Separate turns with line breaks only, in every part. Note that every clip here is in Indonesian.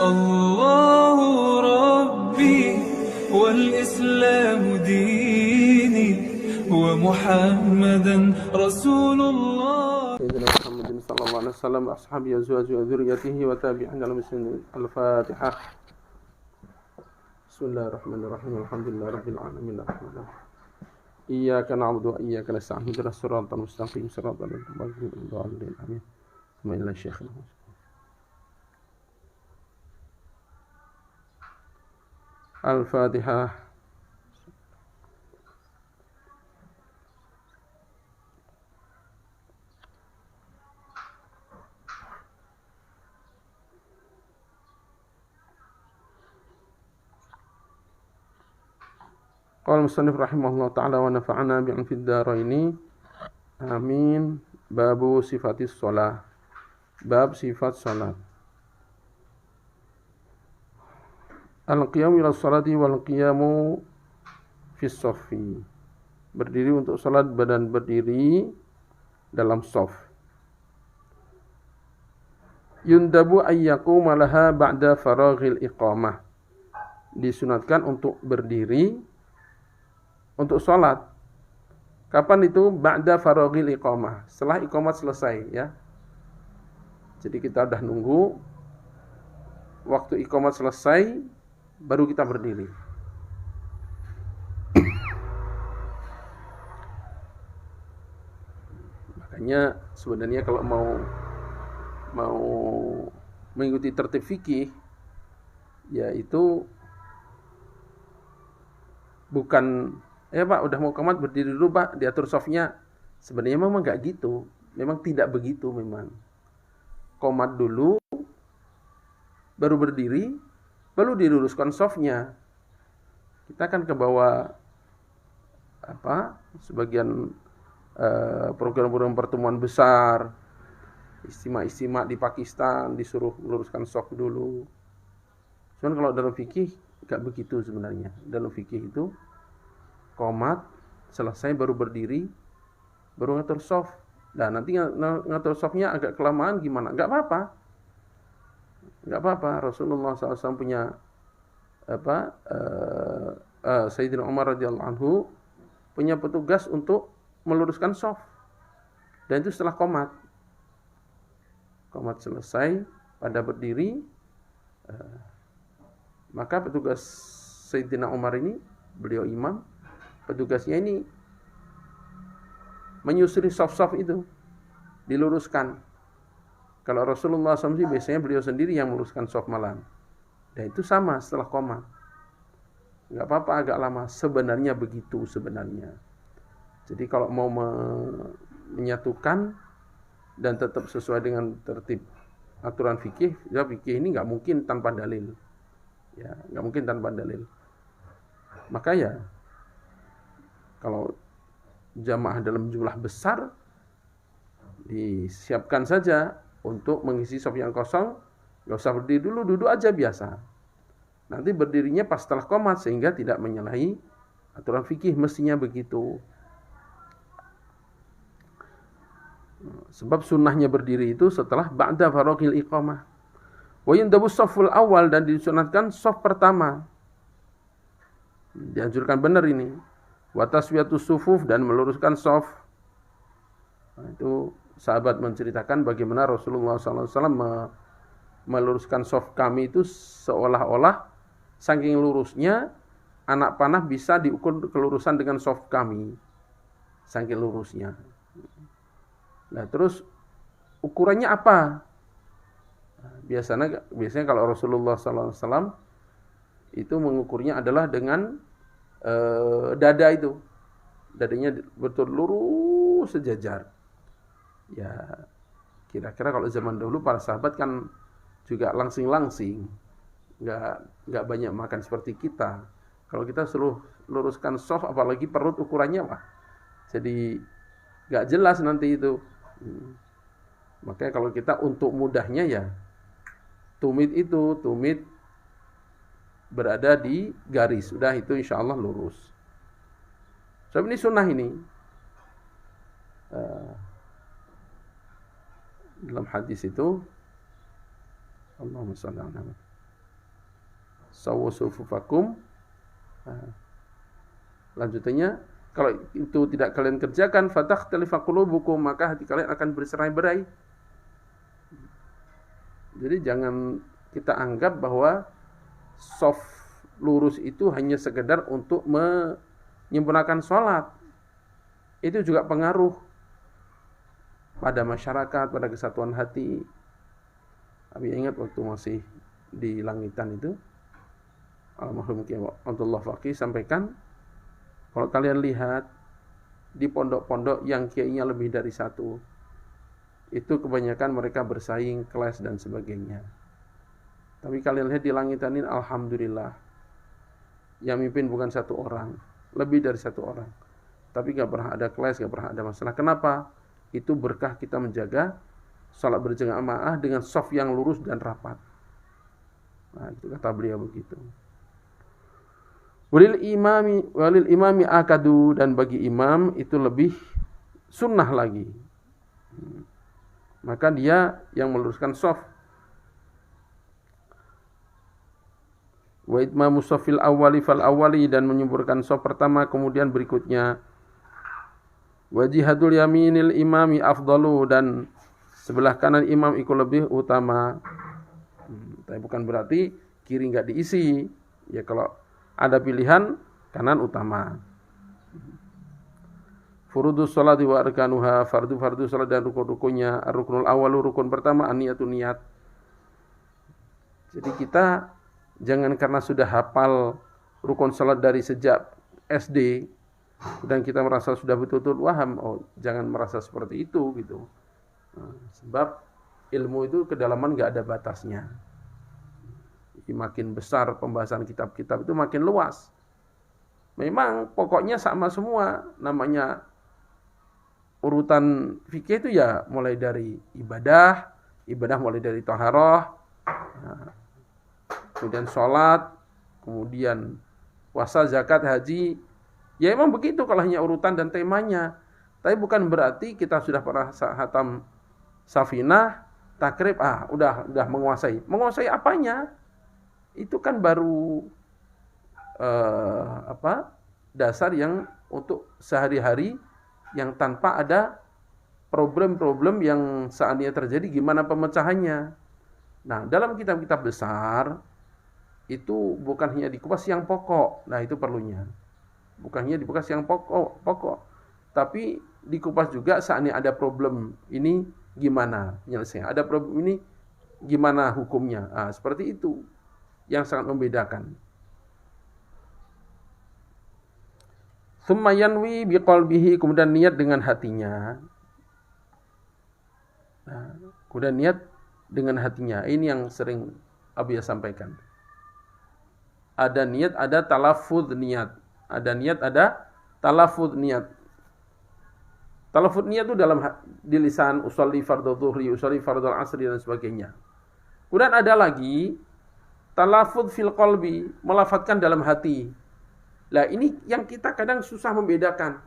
الله ربي والإسلام ديني ومحمدا رسول الله.
سيدنا محمد صلى الله عليه وسلم أصحابه أزواجه وذريته وتابعين على مسلم. الفاتحة. بسم الله الرحمن الرحيم. الحمد لله رب العالمين الرحمن الرحيم. إياك نعبد وإياك نستعين اهدنا الصراط المستقيم صراط الذين أنعمت عليهم آمين. ثم إلى الشيخ. الفاتحة. Qala musannif rahimahullah ta'ala wa nafa'ana bi'an fid dharaini amin. Babu sifatis shalah. Bab sifat salat. Al-qiyam ila sholati wal qiyamu fis shaffi. Berdiri untuk salat, badan berdiri dalam shaf. Yundabu ayyaquma laha ba'da faraghil iqamah. Disunatkan untuk berdiri untuk sholat. Kapan itu? Ba'da faraghil iqamah. Setelah iqamah selesai, ya. Jadi kita udah nunggu waktu iqamah selesai, baru kita berdiri. Makanya sebenarnya kalau mau mengikuti tertib fikih, yaitu bukan Pak, udah mau qomat berdiri dulu Pak, diatur softnya. Sebenarnya memang nggak gitu. Memang tidak begitu memang. Qomat dulu, baru berdiri, baru diluruskan softnya. Kita kan ke bawah sebagian program-program pertemuan besar, istimewa di Pakistan disuruh meluruskan soft dulu. Cuman kalau dalam fikih nggak begitu sebenarnya. Dalam fikih itu qomat selesai baru berdiri, baru ngatur soft. Nah nanti ngatur softnya agak kelamaan gimana? Nggak apa-apa. Rasulullah SAW punya Sayyidina Umar radhiyallahu anhu punya petugas untuk meluruskan soft. Dan itu setelah qomat. Qomat selesai pada berdiri, maka petugas Sayyidina Umar ini, beliau imam, petugasnya ini menyusuri soft-soft itu, diluruskan. Kalau Rasulullah SAW biasanya beliau sendiri yang meluruskan soft malam. Dan itu sama setelah qomat. Nggak apa-apa agak lama. Sebenarnya begitu sebenarnya. Jadi kalau mau menyatukan dan tetap sesuai dengan tertib aturan fikih, ya fikih ini nggak mungkin tanpa dalil. Ya, nggak mungkin tanpa dalil. Maka ya, kalau jamaah dalam jumlah besar, disiapkan saja untuk mengisi shaf yang kosong. Gak usah berdiri dulu, duduk aja biasa. Nanti berdirinya pas setelah qomat, sehingga tidak menyalahi aturan fikih, mestinya begitu. Sebab sunnahnya berdiri itu setelah ba'da faraghil iqamah. Wa yundabu shaful awal, dan disunatkan shaf pertama. Dianjurkan benar ini. Wa taswiyatus sufuf, dan meluruskan shaf. Nah, itu sahabat menceritakan bagaimana Rasulullah SAW meluruskan shaf kami itu seolah-olah saking lurusnya anak panah bisa diukur kelurusan dengan shaf kami. Saking lurusnya. Nah, terus ukurannya apa? Biasanya kalau Rasulullah SAW itu mengukurnya adalah dengan dada itu. Dadanya betul lurus sejajar. Ya, kira-kira kalau zaman dahulu para sahabat kan juga langsing-langsing. Enggak banyak makan seperti kita. Kalau kita suruh luruskan shaf, apalagi perut ukurannya jadi enggak jelas nanti itu. Makanya kalau kita untuk mudahnya ya tumit berada di garis, sudah itu insya Allah lurus. Sebab ini sunnah ini. Dalam hadis itu, Allahumma shalli ala Muhammad. Sawu sufufakum. Lanjutannya, kalau itu tidak kalian kerjakan, fatakhtalifa qulubukum, maka hati kalian akan bercerai-berai. Jadi jangan kita anggap bahwa soft lurus itu hanya sekedar untuk menyempurnakan sholat. Itu juga pengaruh pada masyarakat, pada kesatuan hati. Tapi ingat waktu masih di langitan itu, almarhum Kiai Abdullah Faqih sampaikan, kalau kalian lihat di pondok-pondok yang kiainya lebih dari satu, itu kebanyakan mereka bersaing, kelas dan sebagainya. Tapi kalian lihat di langitan ini, alhamdulillah, yang mimpin bukan satu orang, lebih dari satu orang. Tapi gak pernah ada kelas, gak pernah ada masalah. Kenapa? Itu berkah kita menjaga salat berjamaah dengan shaf yang lurus dan rapat. Nah, itu kata beliau begitu. Walil imami akadu, dan bagi imam itu lebih sunnah lagi. Maka dia yang meluruskan shaf. Wa itmamu shafil awwali fal awwali, dan menyempurnakan shaf pertama kemudian berikutnya. Wa jihadul yaminil imami afdalu, dan sebelah kanan imam itu lebih utama. Tapi bukan berarti kiri enggak diisi. Ya kalau ada pilihan kanan utama. Furudus sholati wa arkanuha, fardu salat dan rukun-rukunnya. Ar-ruknul awalu, rukun pertama, an-niyatu, niat. Jadi kita jangan karena sudah hafal rukun salat dari sejak SD dan kita merasa sudah betul-betul paham, jangan merasa seperti itu gitu. Sebab ilmu itu kedalaman enggak ada batasnya. Makin besar pembahasan kitab-kitab itu makin luas. Memang pokoknya sama semua. Namanya urutan fikih itu ya mulai dari ibadah mulai dari taharah, kemudian sholat, kemudian puasa, zakat, haji. Ya emang begitu kalau hanya urutan dan temanya. Tapi bukan berarti kita sudah pernah khatam Safinah, takrib, udah menguasai. Menguasai apanya? Itu kan baru dasar yang untuk sehari-hari, yang tanpa ada problem-problem yang seandainya terjadi gimana pemecahannya. Nah, dalam kitab-kitab besar itu bukan hanya dikupas yang pokok. Nah, itu perlunya. Bukan hanya dikupas yang pokok, tapi dikupas juga seandainya ada problem ini gimana penyelesaian. Ada problem ini gimana hukumnya. Seperti itu yang sangat membedakan. Tsumma yanwi biqalbihi, kemudian niat dengan hatinya. Kemudian niat dengan hatinya. Ini yang sering Abiyah sampaikan. Ada niat, ada talaffuz niat. Ada niat, ada talaffuz niat. Talaffuz niat itu di lisan, usolli fardhu dhuhri, usolli fardhu asri dan sebagainya. Kemudian ada lagi talaffuz fil qalbi, melafadzkan dalam hati. Lah ini yang kita kadang susah membedakan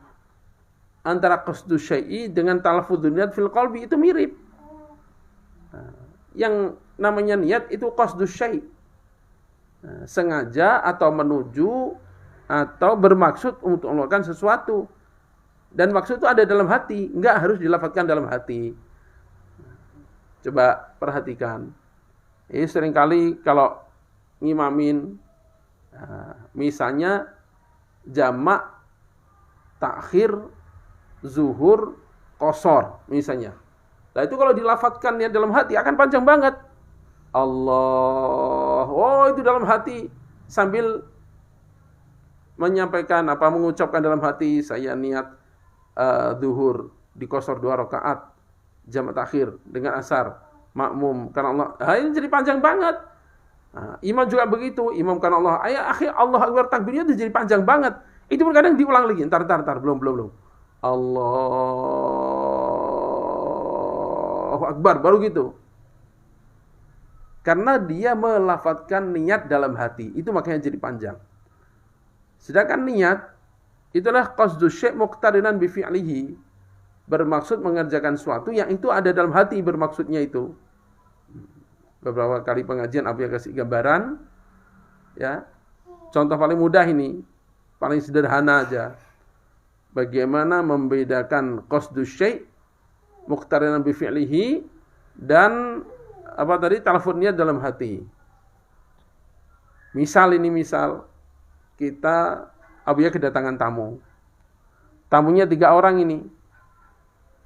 antara qasdus syai'i dengan talaffuz niat fil qalbi, itu mirip. Yang namanya niat itu qasdus syai', sengaja atau menuju atau bermaksud untuk melakukan sesuatu. Dan maksud itu ada dalam hati, enggak harus dilafadzkan dalam hati. Coba perhatikan. Ini seringkali kalau ngimamin, misalnya jamak takhir zuhur qashar misalnya. Nah itu kalau dilafadzkan ya dalam hati akan panjang banget. Allah, itu dalam hati sambil menyampaikan mengucapkan dalam hati, saya niat zuhur di qashar 2 rakaat, jamak takhir dengan asar makmum karena Allah. Ini jadi panjang banget. Imam juga begitu, imam karena Allah. Allah Akbar, takbirnya itu jadi panjang banget. Itu pun kadang diulang lagi. Ntar, belum. Allahu Akbar, baru gitu. Karena dia melafadzkan niat dalam hati, itu makanya jadi panjang. Sedangkan niat itulah qasdus syai' muqtarinan bi fi'lihi, bermaksud mengerjakan sesuatu yang itu ada dalam hati bermaksudnya itu. Beberapa kali pengajian Abu kasih gambaran, Ya. Contoh paling mudah ini, paling sederhana aja. Bagaimana membedakan qasdus syai' muqtarinan bi fi'lihi dan talaffudznya dalam hati. Misal kita Abuya kedatangan tamu. Tamunya 3 orang ini.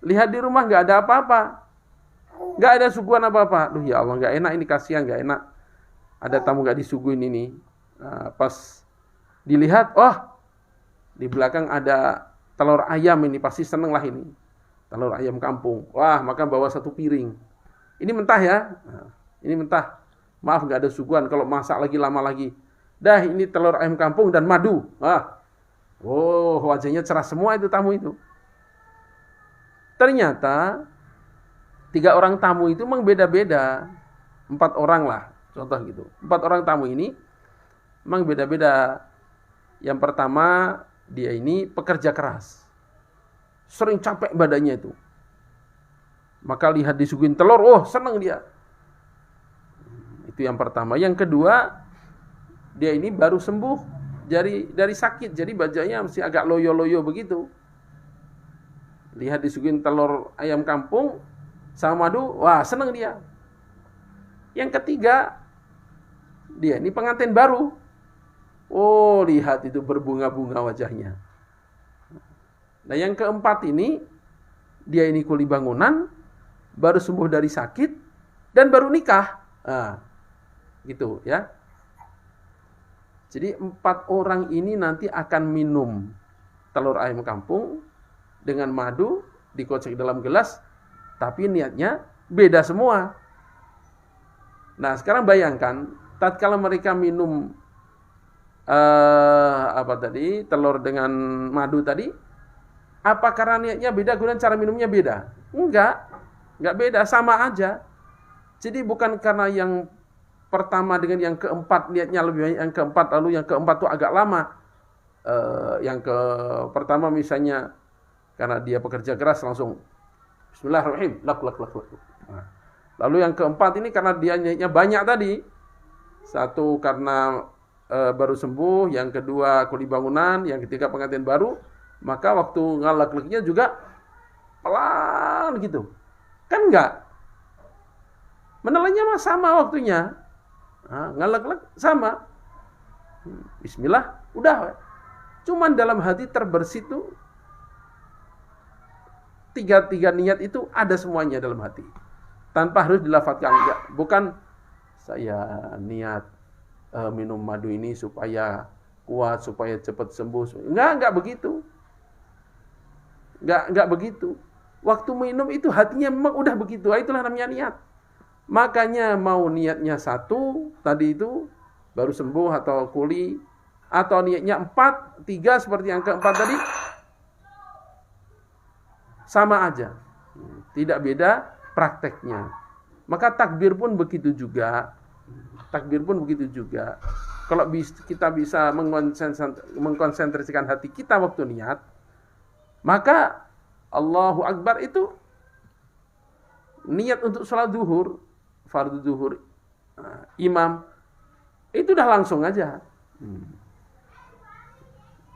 Lihat di rumah nggak ada apa-apa. Nggak ada suguhan apa-apa. Duh ya Allah, nggak enak ini, kasihan, nggak enak. Ada tamu nggak disuguhin ini. Nah, pas dilihat, di belakang ada telur ayam ini, pasti seneng lah ini. Telur ayam kampung. Wah, maka bawa 1 piring. Ini mentah ya. Nah, ini mentah. Maaf nggak ada suguhan, kalau masak lagi lama lagi. Dah, ini telur ayam kampung dan madu. Wajahnya cerah semua itu tamu itu. Ternyata 3 orang tamu itu memang beda-beda. 4 orang lah, contoh gitu. 4 orang tamu ini memang beda-beda. Yang pertama, dia ini pekerja keras. Sering capek badannya itu. Maka lihat disuguhin telur, senang dia. Itu yang pertama. Yang kedua, dia ini baru sembuh dari sakit. Jadi badannya masih agak loyo-loyo begitu. Lihat disuguhin telur ayam kampung sama madu, wah senang dia. Yang ketiga, dia ini pengantin baru. Lihat itu berbunga-bunga wajahnya. Nah yang keempat ini, dia ini kuli bangunan, baru sembuh dari sakit, dan baru nikah. Gitu ya. Jadi 4 orang ini nanti akan minum telur ayam kampung dengan madu, dikocek dalam gelas, tapi niatnya beda semua. Nah sekarang bayangkan, tatkala mereka minum telur dengan madu tadi, apa karena niatnya beda, kemudian cara minumnya beda? Enggak beda, sama aja. Jadi bukan karena yang pertama dengan yang keempat niatnya lebih banyak yang keempat, lalu yang keempat itu agak lama. Yang pertama misalnya karena dia pekerja keras langsung Bismillahirrahmanirrahim, lak. Lalu yang keempat ini karena dia niatnya banyak tadi. Satu karena baru sembuh, yang kedua kuli bangunan, yang ketiga pengantin baru, maka waktu ngalak-laknya juga pelan gitu. Kan enggak? Menelannya mah sama waktunya. Ngalak-lak sama. Bismillah, udah. Cuman dalam hati terbersih tuh tiga niat itu ada semuanya dalam hati. Tanpa harus dilafadzkan. Bukan saya niat minum madu ini supaya kuat, supaya cepat sembuh. Enggak begitu. Enggak begitu. Waktu minum itu hatinya memang udah begitu. Itulah namanya niat. Makanya mau niatnya 1 tadi itu baru sembuh atau kuli, atau niatnya 4, 3 seperti yang keempat tadi, sama aja. Tidak beda prakteknya. Maka takbir pun begitu juga. Kalau kita bisa mengkonsentrasikan hati kita waktu niat, maka Allahu Akbar itu niat untuk sholat zuhur, fardu zuhur, imam, itu udah langsung aja.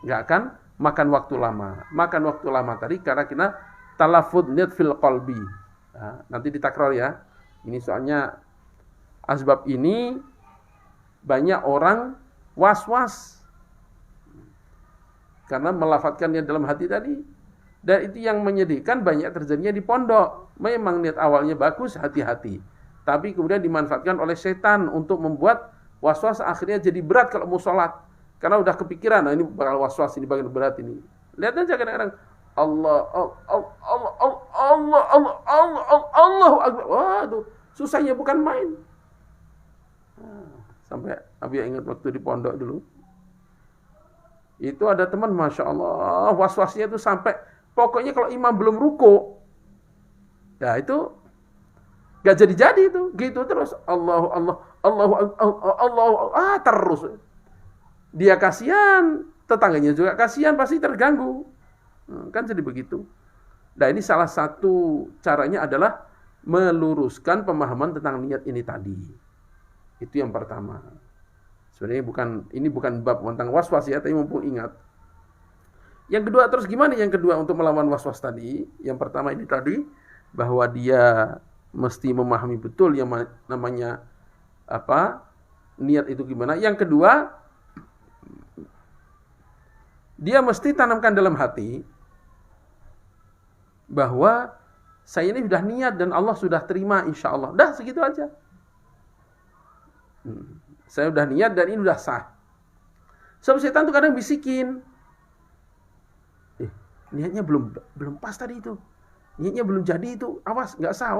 Nggak akan makan waktu lama. Makan waktu lama tadi karena kita talaffudz niat fil qalbi. Nanti ditakrar ya. Ini soalnya asbab ini banyak orang was-was karena melafadzkan niat dalam hati tadi. Dan itu yang menyedihkan, banyak terjadinya di pondok. Memang niat awalnya bagus, hati-hati. Tapi kemudian dimanfaatkan oleh setan untuk membuat was-was, akhirnya jadi berat kalau mau sholat. Karena udah kepikiran, ini bakal was-was, ini bakal berat ini. Lihat aja kadang-kadang Allahu Akbar. Waduh, susahnya bukan main. Sampai Abi ingat waktu di pondok dulu. Itu ada teman, Masya Allah, was-wasnya itu sampai pokoknya kalau imam belum ruku, ya itu gak jadi-jadi itu, gitu terus Allah terus. Dia kasihan, tetangganya juga kasihan, pasti terganggu. Kan jadi begitu. Nah ini salah satu caranya adalah meluruskan pemahaman tentang niat ini tadi. Itu yang pertama. Sebenarnya ini bukan bab tentang was-was ya, tapi mumpung ingat. Yang kedua, terus gimana yang kedua untuk melawan was-was tadi? Yang pertama ini tadi, bahwa dia mesti memahami betul yang namanya niat itu gimana. Yang kedua, dia mesti tanamkan dalam hati bahwa saya ini sudah niat dan Allah sudah terima insya Allah. Dah segitu aja. Saya sudah niat dan ini sudah sah. Sebab setan tuh kadang bisikin, niatnya belum pas tadi itu. Niatnya belum jadi itu. Awas, nggak sah.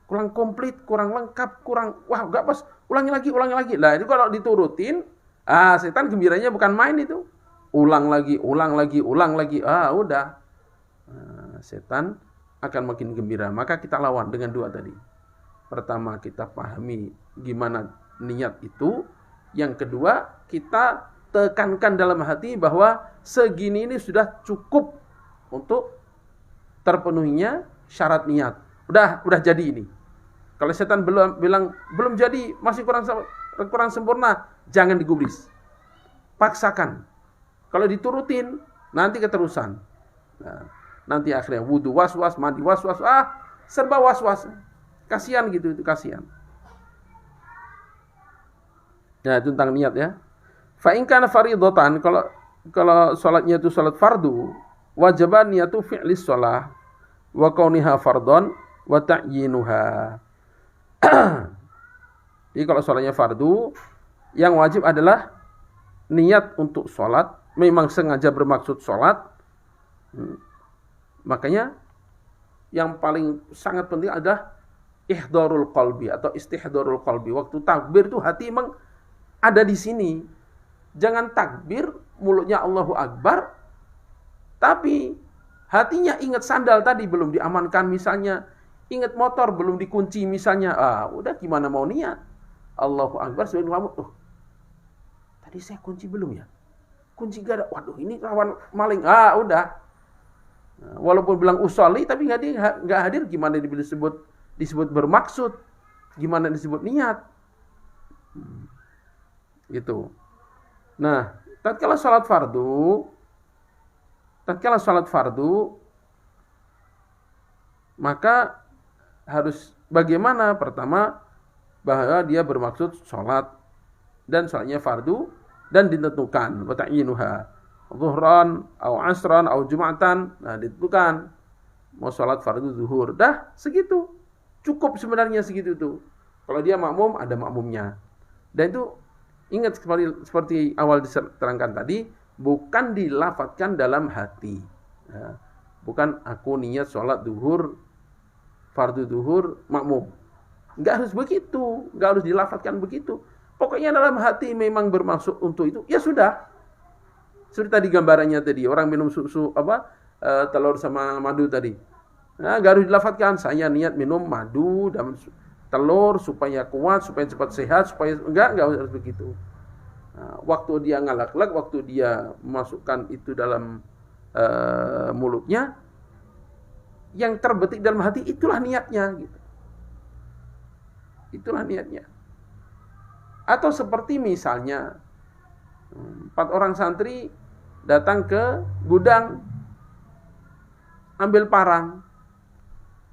Kurang komplit, kurang lengkap, nggak pas. Ulangi lagi. Nah, itu kalau diturutin, setan gembiranya bukan main itu. Ulang lagi. Udah. Setan akan makin gembira. Maka kita lawan dengan dua tadi. Pertama, kita pahami gimana niat itu. Yang kedua, kita tekankan dalam hati bahwa segini ini sudah cukup untuk terpenuhinya syarat niat. Udah jadi ini. Kalau setan belum jadi, masih kurang sempurna, jangan digubris. Paksakan. Kalau diturutin, nanti keterusan. Nah, nanti akhirnya wudu was-was, mandi was-was, serba was-was. Kasihan gitu, itu kasihan. Nah, itu tentang niat ya. Fa in kana faridatan, kalau salatnya itu salat fardu, wajiban niyatu fi'lis shalah wa kauniha fardhon wa ta'yinuha. Jadi kalau salatnya fardu, yang wajib adalah niat untuk salat, memang sengaja bermaksud salat. Makanya yang paling sangat penting adalah ihdharul qalbi atau istihdharul qalbi. Waktu takbir itu hati memang ada di sini. Jangan takbir, mulutnya Allahu Akbar, tapi hatinya ingat sandal tadi belum diamankan misalnya, ingat motor belum dikunci misalnya, udah gimana mau niat? Allahu Akbar sebelum kamu, tadi saya kunci belum ya? Kunci gak ada, waduh ini rawan maling, udah. Walaupun bilang usolli, tapi nggak hadir, gimana disebut bermaksud? Gimana disebut niat? Gitu. Nah, tatkala salat fardu, maka harus bagaimana? Pertama, bahwa dia bermaksud salat dan salatnya fardu dan ditentukan wa ta'yinuha zuhran atau asran atau jumatan. Nah, ditentukan mau salat fardu zuhur. Dah segitu. Cukup sebenarnya segitu tuh. Kalau dia makmum, ada makmumnya. Dan itu ingat seperti awal diterangkan tadi, bukan dilafadzkan dalam hati. Ya. Bukan aku niat sholat duhur, fardu duhur, makmum. Enggak harus begitu, enggak harus dilafadzkan begitu. Pokoknya dalam hati memang bermaksud untuk itu, ya sudah. Seperti tadi gambarannya tadi, orang minum susu telur sama madu tadi. Nah, enggak harus dilafadzkan, saya niat minum madu dan telur supaya kuat, supaya cepat sehat, supaya enggak harus begitu. Nah, waktu dia ngalak-lak, waktu dia memasukkan itu dalam mulutnya, yang terbetik dalam hati itulah niatnya gitu. Itulah niatnya. Atau seperti misalnya 4 orang santri datang ke gudang ambil parang.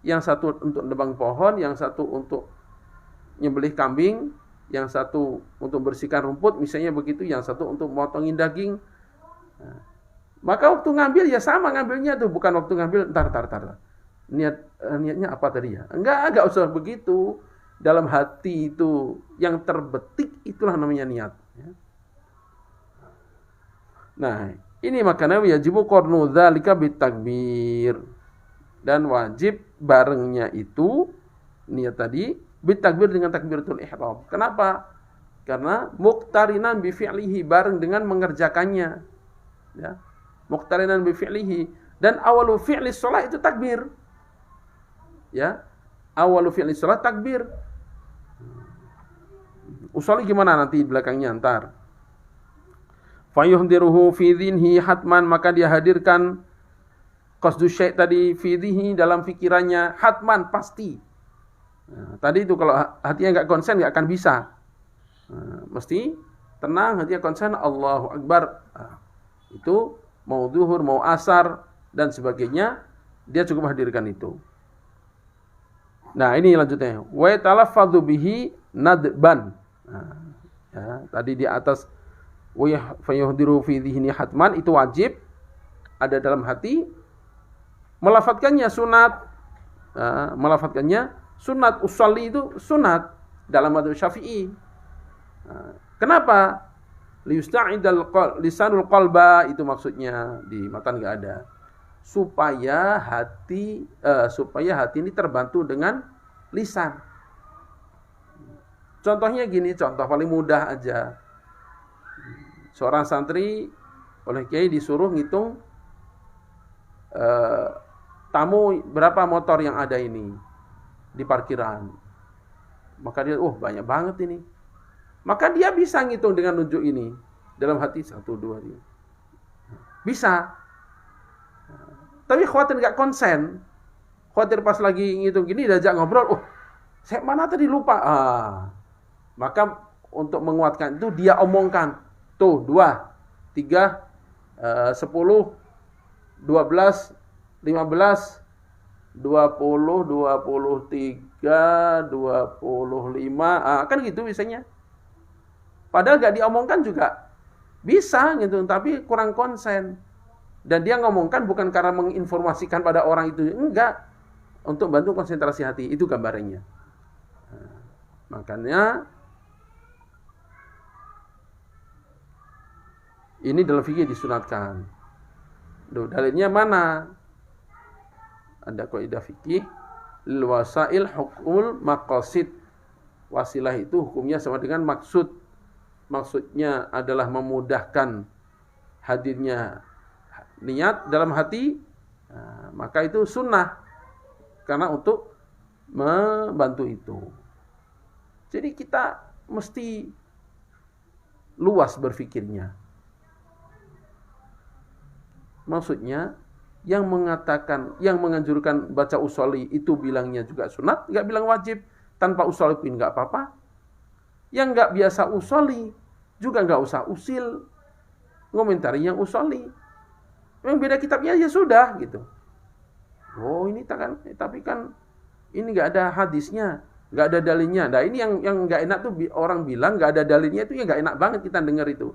Yang satu untuk nebang pohon, yang satu untuk nyembelih kambing, yang satu untuk bersihkan rumput, misalnya begitu, yang satu untuk motongin daging. Nah, maka waktu ngambil ya sama ngambilnya tuh, bukan waktu ngambil entar. Niatnya apa tadi ya? Enggak usah begitu. Dalam hati itu yang terbetik itulah namanya niat. Nah, ini makanya wajibu qarnu dzalika bitakbir. Dan wajib barengnya itu niat tadi bitakbir dengan takbiratul ihram. Kenapa? Karena muqtarinan bi fi'lihi, bareng dengan mengerjakannya. Ya. Muqtarinan bi fi'lihi, dan awalu fi'li shalah itu takbir. Ya. Awalu fi'li shalah takbir. Usolli gimana nanti belakangnya antar. Fayuhdiruhu fi dhinhi hatman, maka dia hadirkan qasdu syai' tadi fidihi dalam fikirannya hatman, pasti. Nah, tadi itu kalau hatinya enggak konsen enggak akan bisa. Nah, mesti tenang, hatinya konsen, Allahu Akbar. Nah, itu mau zuhur, mau asar, dan sebagainya, dia cukup hadirkan itu. Nah, ini lanjutnya. Wa yatalaffadhu bihi nadban. Nah, ya, tadi di atas wa fayuhdiru fi dhihni hatman, itu wajib ada dalam hati. Melafadzkannya sunat. Nah, melafadzkannya sunat. Usolli itu sunat dalam madzhab Syafi'i. Nah, kenapa? Liyusta'idal lisanul qalba, itu maksudnya, di matan enggak ada. Supaya hati ini terbantu dengan lisan. Contohnya gini, contoh paling mudah aja. Seorang santri oleh kiai disuruh ngitung tamu berapa motor yang ada ini di parkiran. Maka dia, banyak banget ini. Maka dia bisa ngitung dengan nunjuk ini. Dalam hati 1, 2, 3. Bisa. Tapi khawatir gak konsen. Khawatir pas lagi ngitung gini, diajak ngobrol. Saya mana tadi lupa. Maka untuk menguatkan itu dia omongkan. Tuh, 2, 3, 10, 12, 15, 20, 23, 25. Kan gitu biasanya. Padahal gak diomongkan juga bisa gitu, tapi kurang konsen. Dan dia ngomongkan bukan karena menginformasikan pada orang itu, enggak, untuk bantu konsentrasi hati. Itu gambarannya. Makanya ini dalam fikih disunatkan. Dalilnya mana? Ada kaidah fikih, lil wasail hukmul maqasid. Wasilah itu hukumnya sama dengan maksud. Maksudnya adalah memudahkan hadirnya niat dalam hati, maka itu sunnah. Karena untuk membantu itu. Jadi kita mesti luas berfikirnya. Maksudnya, yang mengatakan, yang menganjurkan baca usolli itu bilangnya juga sunat, nggak bilang wajib. Tanpa usolli pun nggak apa-apa. Yang nggak biasa usolli juga nggak usah usil ngomentari yang usolli. Yang beda kitabnya ya sudah gitu. Ini tapi kan ini nggak ada hadisnya, nggak ada dalilnya. Nah ini yang nggak enak tuh, orang bilang nggak ada dalilnya itu ya nggak enak banget kita dengar itu.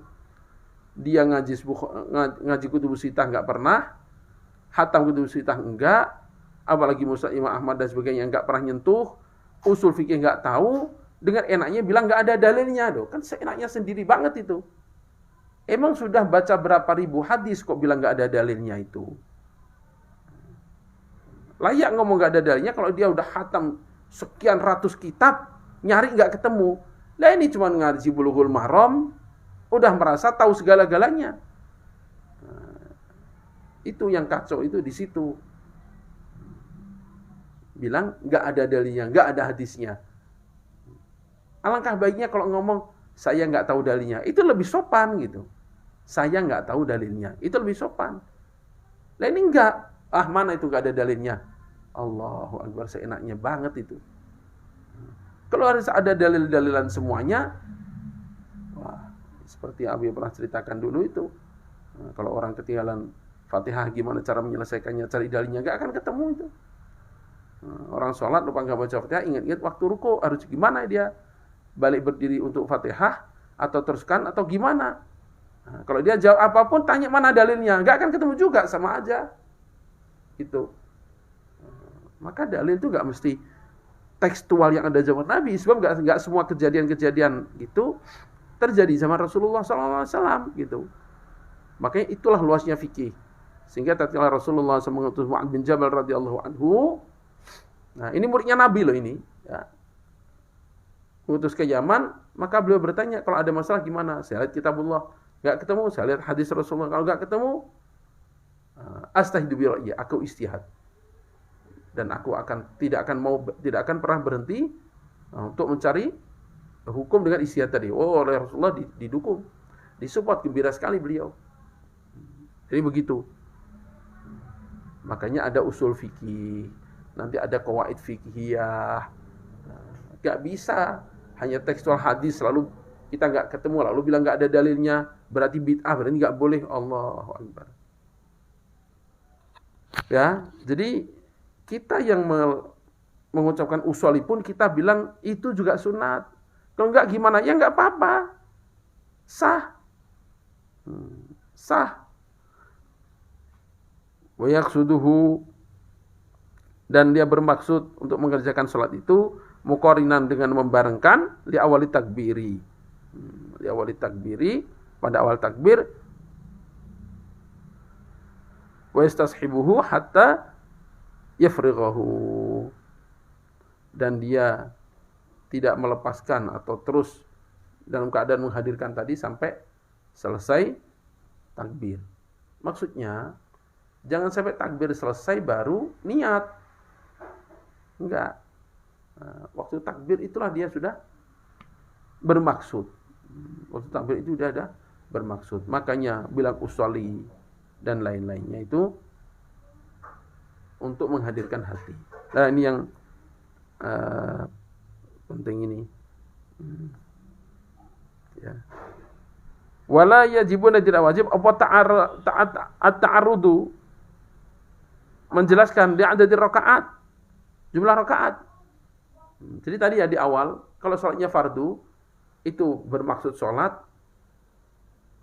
Dia ngaji kutubus sittah nggak pernah, hatam kutubus sittah enggak, apalagi Musnad Imam Ahmad dan sebagainya nggak pernah nyentuh, usul fikih nggak tahu, dengan enaknya bilang nggak ada dalilnya. Kan seenaknya sendiri banget itu. Emang sudah baca berapa ribu hadis kok bilang nggak ada dalilnya itu? Layak ngomong nggak ada dalilnya kalau dia udah hatam sekian ratus kitab, nyari nggak ketemu. Lah ini cuma ngaji Bulughul Maram, udah merasa tahu segala-galanya. Itu yang kacau itu di situ. Bilang nggak ada dalilnya, nggak ada hadisnya. Alangkah baiknya kalau ngomong saya nggak tahu dalilnya, itu lebih sopan gitu. Saya nggak tahu dalilnya, itu lebih sopan. Lah ini enggak, mana itu nggak ada dalilnya. Allahu Akbar, seenaknya banget itu. Kalau harus ada dalil-dalilan semuanya, seperti Abi pernah ceritakan dulu itu. Kalau orang ketinggalan Fatihah, gimana cara menyelesaikannya, cari dalilnya, nggak akan ketemu itu. Orang sholat lupa nggak baca Fatihah, ingat-ingat waktu ruku harus gimana dia, balik berdiri untuk Fatihah atau teruskan atau gimana. Kalau dia jawab apapun, tanya mana dalilnya, nggak akan ketemu juga, sama aja. Gitu. Maka dalil itu nggak mesti tekstual yang ada zaman Nabi, sebab nggak semua kejadian-kejadian itu terjadi zaman Rasulullah SAW gitu. Makanya itulah luasnya fikih. Sehingga tatkala Rasulullah SAW mengutus Mu'adz bin Jabal radhiyallahu anhu, nah ini muridnya Nabi loh ini, ya. Mengutus ke Yaman, maka beliau bertanya, kalau ada masalah gimana? Saya lihat kitabullah, nggak ketemu. Saya lihat hadis Rasulullah, kalau nggak ketemu, astahidu bi ra'yi, aku istihad. Dan aku tidak akan pernah berhenti untuk mencari hukum dengan istihad tadi. Oleh Rasulullah didukung, disupport, gembira sekali beliau. Jadi begitu. Makanya ada usul fikih, nanti ada qawaid fikihiyah. Gak bisa hanya tekstual hadis lalu kita nggak ketemu lalu bilang nggak ada dalilnya, berarti bid'ah, berarti nggak boleh. Allahu Akbar. Ya, jadi kita yang mengucapkan usholi pun kita bilang itu juga sunat. Kalau nggak gimana? Ya nggak apa-apa. Sah. Sah. Wa yaqsuduhu, dan dia bermaksud untuk mengerjakan sholat itu muqarinan dengan membarengkan li awali takbiri. Li awali takbiri, pada awal takbir, wa yastashibuhu hatta yafrighahu, dan dia tidak melepaskan atau terus dalam keadaan menghadirkan tadi sampai selesai takbir. Maksudnya jangan sampai takbir selesai baru niat. Enggak. Nah, waktu takbir itulah dia sudah bermaksud. Waktu takbir itu sudah ada bermaksud. Makanya bilang usholi dan lain-lainnya itu untuk menghadirkan hati. Nah, ini yang penting ini. Ya. Wala yajibuna, tidak wajib apa ta'arrudu, menjelaskan dia ada di rakaat, jumlah rakaat. Jadi tadi ya di awal, kalau sholatnya fardu, itu bermaksud sholat,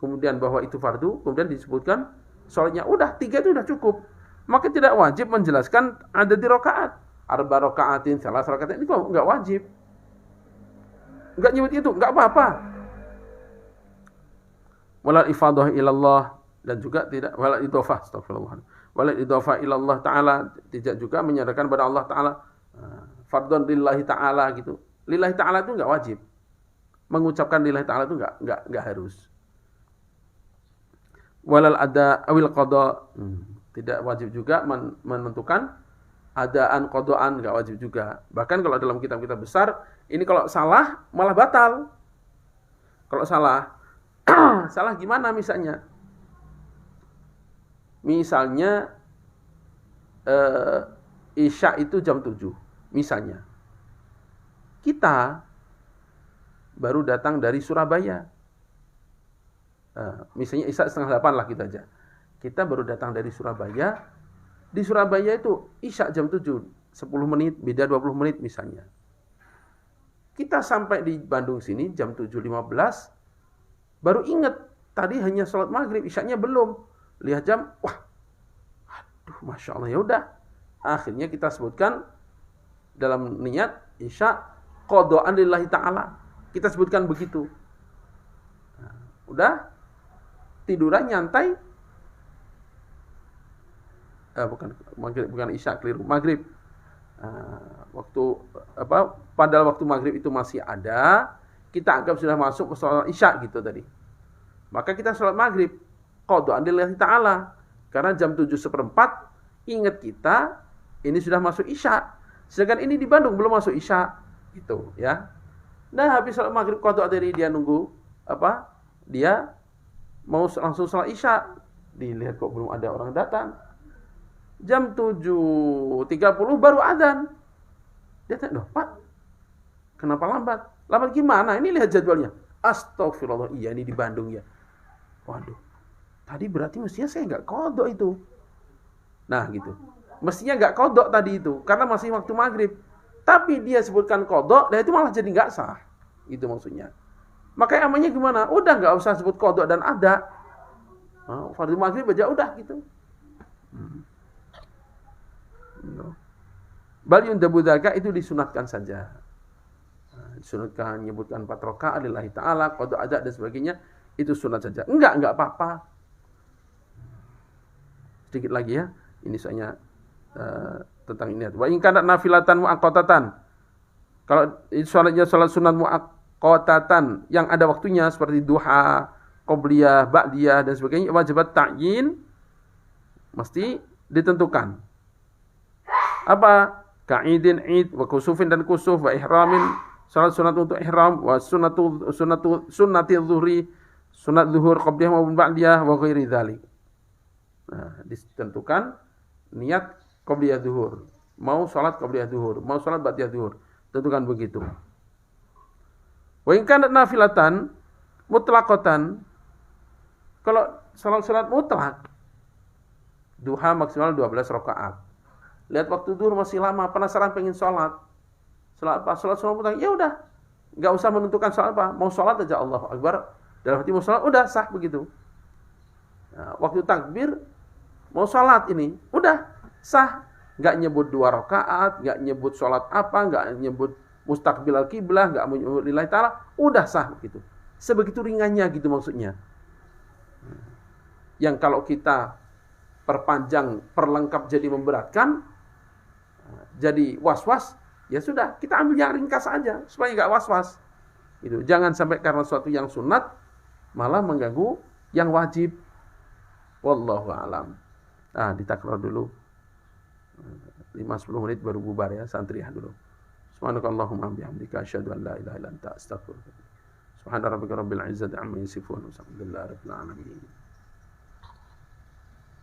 kemudian bahwa itu fardu, kemudian disebutkan sholatnya udah 3 itu udah cukup. Maka tidak wajib menjelaskan ada di rakaat. Arba rakaatin, salah rakaatin, itu enggak wajib. Enggak nyebut itu, enggak apa-apa. Walal ifadah ilallah, dan juga tidak walal idhofah, astagfirullah. Walal idhofah ilallah ta'ala, tidak juga menyatakan pada Allah ta'ala fardhon lillahi ta'ala gitu. Lillahi ta'ala itu enggak wajib. Mengucapkan lillahi ta'ala itu enggak harus. Walal ada awil qada, tidak wajib juga menentukan adaan qadaan, enggak wajib juga. Bahkan kalau dalam kitab-kitab besar, ini kalau salah malah batal. Kalau salah salah gimana misalnya? Misalnya Isya itu jam 7 misalnya. Kita baru datang dari Surabaya. Misalnya Isya 7:30 lah kita aja. Kita baru datang dari Surabaya. Di Surabaya itu Isya jam 7, 10 menit, beda 20 menit misalnya. Kita sampai di Bandung sini jam 7:15, baru ingat tadi hanya sholat maghrib, Isyanya belum. Lihat jam, wah, aduh, Masya Allah, ya udah. Akhirnya kita sebutkan dalam niat Isya qadaan lillahi ta'ala. Kita sebutkan begitu. Nah, udah, tiduran nyantai. Bukan Isya, keliru, maghrib. Waktu padahal waktu maghrib itu masih ada, kita anggap sudah masuk ke sholat Isya gitu tadi. Maka kita sholat maghrib qadaan lillahi ta'ala, karena jam 7:15 ingat kita ini sudah masuk Isya. Sedangkan ini di Bandung belum masuk Isya gitu ya. Nah, habis sholat maghrib qadaan dari dia nunggu dia mau langsung sholat Isya, dilihat kok belum ada orang datang. Jam 7:30 baru adzan. Dia tanya, Pak, kenapa lambat? Lambat gimana? Ini lihat jadwalnya. Astagfirullah, iya ini di Bandung ya. Waduh, tadi berarti mestinya saya nggak kodok itu. Nah gitu. Mestinya nggak kodok tadi itu, karena masih waktu maghrib. Tapi dia sebutkan kodok, dan itu malah jadi nggak sah. Itu maksudnya. Makanya amannya gimana? Udah nggak usah sebut kodok dan ada. Fardu maghrib aja udah gitu. Bal yundabu dzaka, itu disunatkan saja. Disunatkan menyebutkan 4 rakaat lillahi ta'ala, qada ada dan sebagainya, itu sunat saja. Enggak apa-apa. Sedikit lagi ya. Ini soalnya tentang ini. Wa in kana nafilatan muaqqatatan. Kalau salatnya salat sunat muaqqatatan yang ada waktunya seperti duha, qobliyah, ba'diyah dan sebagainya, wajibat ta'yin, mesti ditentukan. Apa? Ka'idin id, wa kusufin dan kusuf, wa ihramin, salat sunat untuk ihram, wa sunnati zuhri, sunat zuhur qabliyah maupun ba'diyah, wa ghairi dzalik. Nah, ditentukan niat qabliyah zuhur, mau salat qabliyah zuhur, mau salat ba'diyah zuhur, tentukan begitu. Wa in kanat nafilatan, mutlaqatan. Kalau salat mutlak, duha maksimal 12 rakaat. Lihat waktu duhur masih lama, penasaran pengen sholat. Sholat apa? Sholat sunat mutlak. Ya udah, nggak usah menentukan sholat apa. Mau sholat aja Allahu Akbar. Dalam hati mau sholat, udah sah begitu. Nah, waktu takbir, mau sholat ini, udah sah. Nggak nyebut 2 rakaat, nggak nyebut sholat apa, nggak nyebut mustaqbil al-qiblah, nggak menyebut lillahi ta'ala, udah sah begitu. Sebegitu ringannya gitu maksudnya. Yang kalau kita perpanjang, perlengkap jadi memberatkan, jadi was-was, ya sudah, kita ambil yang ringkas aja supaya nggak was-was. Gitu. Jangan sampai karena suatu yang sunat malah mengganggu yang wajib. Wallahu a'lam. Ditakrar dulu. 5-10 menit baru bubar ya, santriah dulu. Subhanakallahumma bihamdika asyhadu an la ilaha illa anta astaghfiruka. Subhana rabbika rabbil izzati amma yasifun wa salamun alal mursalin.